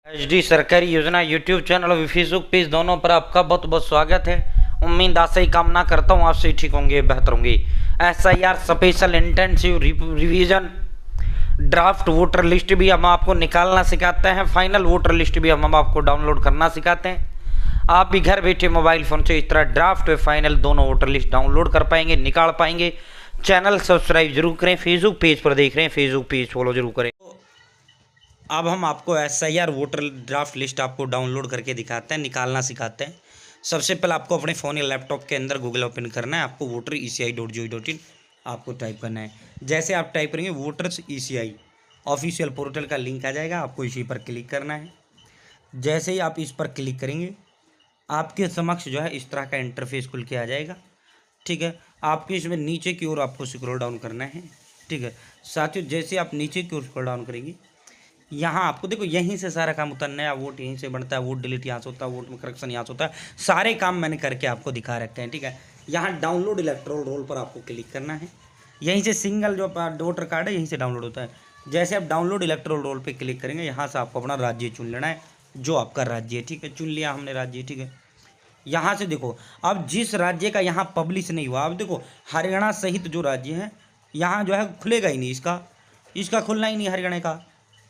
HD सरकारी योजना YouTube channel और फेसबुक पेज दोनों पर आपका बहुत बहुत स्वागत है। उम्मीद आशा ही कामना करता हूँ आपसे ठीक होंगे, बेहतर होंगे। SIR special intensive revision draft voter list भी हम आपको निकालना सिखाते हैं, फाइनल वोटर लिस्ट भी हम आपको डाउनलोड करना सिखाते हैं। आप भी घर बैठे मोबाइल फ़ोन से इस तरह ड्राफ्ट और फाइनल दोनों वोटर लिस्ट डाउनलोड कर पाएंगे, निकाल पाएंगे। चैनल सब्सक्राइब जरूर करें, फेसबुक पेज पर देख रहे हैं फेसबुक पेज फॉलो जरूर करें। अब हम आपको एसआईआर वोटर ड्राफ्ट लिस्ट आपको डाउनलोड करके दिखाते हैं, निकालना सिखाते हैं। सबसे पहले आपको अपने फ़ोन या लैपटॉप के अंदर गूगल ओपन करना है। आपको वोटर ECI.gov.in आपको टाइप करना है। जैसे आप टाइप करेंगे वोटर्स ECI ऑफिशियल पोर्टल का लिंक आ जाएगा, आपको इसी पर क्लिक करना है। जैसे ही आप इस पर क्लिक करेंगे आपके समक्ष जो है इस तरह का इंटरफेस खुल के आ जाएगा। ठीक है, आपके इसमें नीचे की ओर आपको स्क्रॉल डाउन करना है। ठीक है साथियों, जैसे आप नीचे की ओर स्क्रॉल डाउन करेंगे यहाँ आपको देखो यहीं से सारा काम होता है। नया वोट यहीं से बनता है, वोट डिलीट यहाँ से होता है, वोट में करेक्शन यहाँ से होता है। सारे काम मैंने करके आपको दिखा रखे हैं। ठीक है, यहाँ डाउनलोड इलेक्टोरल रोल पर आपको क्लिक करना है। यहीं से सिंगल जो वोटर कार्ड है यहीं से डाउनलोड होता है। जैसे आप डाउनलोड इलेक्टोरल रोल पर क्लिक करेंगे यहाँ से आपको अपना राज्य चुन लेना है, जो आपका राज्य है। ठीक है, चुन लिया हमने राज्य। ठीक है, यहाँ से देखो अब जिस राज्य का यहाँ पब्लिश नहीं हुआ, अब देखो हरियाणा सहित जो राज्य हैं यहाँ जो है खुलेगा ही नहीं, इसका खुलना ही नहीं हरियाणा का।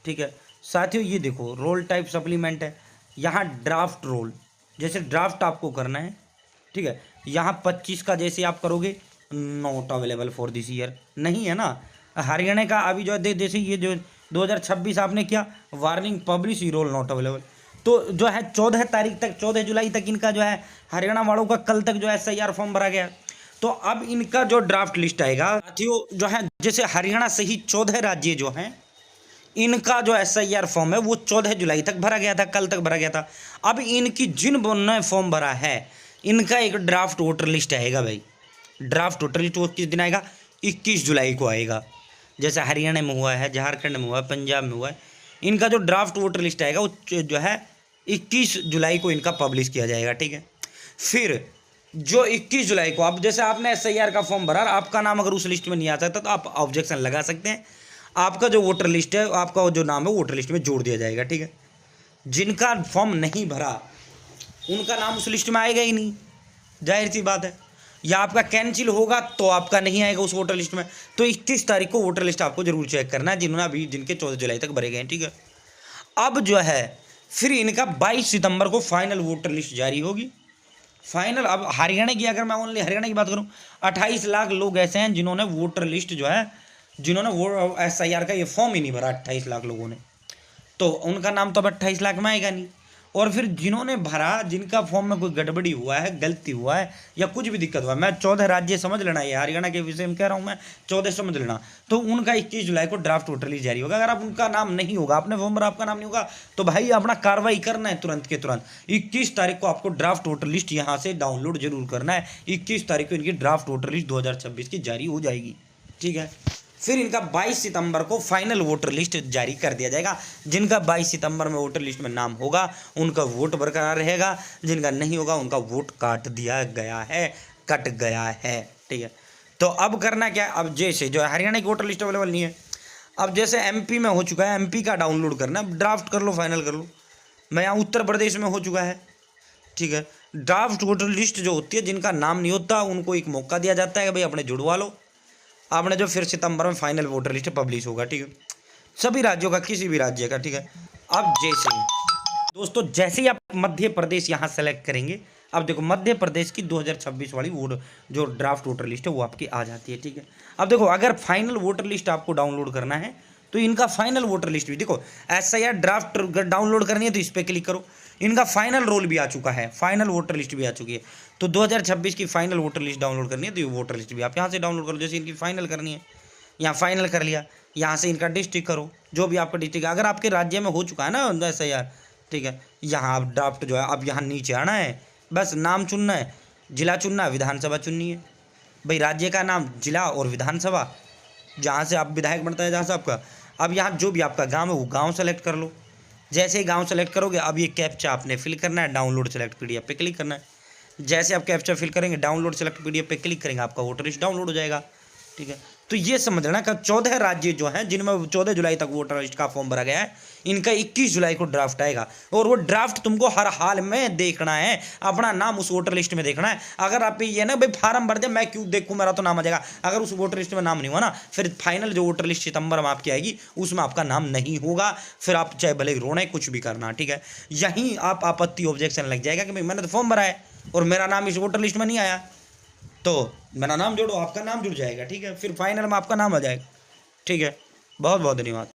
ठीक है साथियों, ये देखो रोल टाइप सप्लीमेंट है, यहाँ ड्राफ्ट रोल, जैसे ड्राफ्ट आपको करना है। ठीक है, यहाँ 25 का जैसे आप करोगे not available for this year नहीं है ना हरियाणा का। अभी जो है जैसे ये जो 2026 आपने किया warning publish role not available, तो जो है 14 तारीख तक 14 जुलाई तक इनका जो है हरियाणा वालों का कल तक जो है SIR फॉर्म भरा गया। तो अब इनका जो ड्राफ्ट लिस्ट आएगा साथियों, जो है जैसे हरियाणा सहित 14 राज्य जो हैं इनका जो SIR फॉर्म है वो 14 जुलाई तक भरा गया था, कल तक भरा गया था। अब इनकी जिन ने फॉर्म भरा है इनका एक ड्राफ्ट वोटर लिस्ट आएगा भाई। ड्राफ्ट वोटर लिस्ट वो किस दिन आएगा? 21 जुलाई को आएगा। जैसे हरियाणा में हुआ है, झारखंड में हुआ है, पंजाब में हुआ है, इनका जो ड्राफ्ट वोटर लिस्ट आएगा वो जो है 21 जुलाई को इनका पब्लिश किया जाएगा। ठीक है, फिर जो 21 जुलाई को अब जैसे आपने SIR का फॉर्म भरा, आपका नाम अगर उस लिस्ट में नहीं आता तो आप ऑब्जेक्शन लगा सकते हैं। आपका जो वोटर लिस्ट है, आपका जो नाम है वोटर लिस्ट में जोड़ दिया जाएगा। ठीक है, जिनका फॉर्म नहीं भरा उनका नाम उस लिस्ट में आएगा ही नहीं, जाहिर सी बात है। या आपका कैंसिल होगा तो आपका नहीं आएगा उस वोटर लिस्ट में। तो 21 तारीख को वोटर लिस्ट आपको जरूर चेक करना है, जिन्होंने अभी जिनके 14 जुलाई तक भरे गए हैं। ठीक है, अब जो है फिर इनका 22 सितंबर को फाइनल वोटर लिस्ट जारी होगी। फाइनल अब हरियाणा की अगर मैं ओनली हरियाणा की बात करूँ, 28 लाख लोग ऐसे हैं जिन्होंने वोटर लिस्ट जो है, जिन्होंने वो SIR का ये फॉर्म ही नहीं भरा, 28 लाख लोगों ने, तो उनका नाम तो अब 28 लाख में आएगा नहीं। और फिर जिन्होंने भरा, जिनका फॉर्म में कोई गड़बड़ी हुआ है, गलती हुआ है या कुछ भी दिक्कत हुआ है, मैं 14 राज्य समझ लेना, ये हरियाणा के विषय में कह रहा हूँ मैं, 14 समझ लेना, तो उनका 21 जुलाई को ड्राफ्ट वोटर लिस्ट जारी होगा। अगर आप उनका नाम नहीं होगा, आपने फॉर्म भरा आपका नाम नहीं होगा, तो भाई अपना कार्रवाई करना है तुरंत के तुरंत। 21 तारीख को आपको ड्राफ्ट वोटर लिस्ट यहाँ से डाउनलोड जरूर करना है। 21 तारीख को इनकी ड्राफ्ट वोटर लिस्ट 2026 की जारी हो जाएगी। ठीक है, फिर इनका 22 सितंबर को फाइनल वोटर लिस्ट जारी कर दिया जाएगा। जिनका 22 सितंबर में वोटर लिस्ट में नाम होगा उनका वोट बरकरार रहेगा, जिनका नहीं होगा उनका वोट काट दिया गया है, कट गया है। ठीक है, तो अब करना क्या है, अब जैसे जो हरियाणा की वोटर लिस्ट अवेलेबल नहीं है, अब जैसे MP में हो चुका है, MP का डाउनलोड करना, ड्राफ्ट कर लो, फाइनल कर लो। मैं यहाँ उत्तर प्रदेश में हो चुका है। ठीक है, ड्राफ्ट वोटर लिस्ट जो होती है, जिनका नाम नहीं होता उनको एक मौका दिया जाता है कि भाई अपने जुड़वा लो, आपने जो फिर सितंबर में फाइनल वोटर लिस्ट पब्लिश होगा। ठीक है, सभी राज्यों का, किसी भी राज्य का। ठीक है, अब जैसे दोस्तों जैसे ही आप मध्य प्रदेश यहाँ सेलेक्ट करेंगे, अब देखो मध्य प्रदेश की 2026 वाली वोट जो ड्राफ्ट वोटर लिस्ट है वो आपकी आ जाती है। ठीक है, अब देखो अगर फाइनल वोटर लिस्ट आपको डाउनलोड करना है तो इनका फाइनल वोटर लिस्ट भी देखो, SIR ड्राफ्ट डाउनलोड करनी है तो इस पर क्लिक करो। इनका फाइनल रोल भी आ चुका है, फाइनल वोटर लिस्ट भी आ चुकी है। तो 2026 की फाइनल वोटर लिस्ट डाउनलोड करनी है तो ये वोटर लिस्ट भी आप यहाँ से डाउनलोड करो। जैसे इनकी फाइनल करनी है, यहाँ फाइनल कर लिया, यहाँ से इनका डिस्ट्रिक्ट करो, जो भी आपका डिस्ट्रिक्ट अगर आपके राज्य में हो चुका है ना SIR। ठीक है, यहाँ आप ड्राफ्ट जो है अब यहाँ नीचे आना है, बस नाम चुनना है, जिला चुनना है, विधानसभा चुननी है। भाई राज्य का नाम, जिला और विधानसभा, जहाँ से आप विधायक बनता है, जहाँ से आपका, अब यहाँ जो भी आपका गाँव है वो गाँव सेलेक्ट कर लो। जैसे ही गांव सेलेक्ट करोगे अब ये कैप्चा आपने फिल करना है, डाउनलोड सेलेक्ट PDF पे क्लिक करना है। जैसे आप कैप्चा फिल करेंगे, डाउनलोड सेलेक्ट PDF पे क्लिक करेंगे, आपका वोटर लिस्ट डाउनलोड हो जाएगा। ठीक है, तो ये समझ लेना कि 14 राज्य जो हैं जिनमें 14 जुलाई तक वोटर लिस्ट का फॉर्म भरा गया है, इनका 21 जुलाई को ड्राफ्ट आएगा। और वो ड्राफ्ट तुमको हर हाल में देखना है, अपना नाम उस वोटर लिस्ट में देखना है। अगर आप ये ना भाई फार्म भर दे, मैं क्यों देखूँ, मेरा तो नाम आ जाएगा, अगर उस वोटर लिस्ट में नाम नहीं हुआ ना, फिर फाइनल जो वोटर लिस्ट सितंबर में आपकी आएगी उसमें आपका नाम नहीं होगा। फिर आप चाहे भले रोने कुछ भी करना, ठीक है। यहीं आप आपत्ति ऑब्जेक्शन लग जाएगा कि भाई मैंने तो फॉर्म भरा है और मेरा नाम इस वोटर लिस्ट में नहीं आया, तो मेरा नाम जोड़ो, आपका नाम जुड़ जाएगा, ठीक है। फिर फाइनल में आपका नाम आ जाएगा, ठीक है। बहुत बहुत धन्यवाद।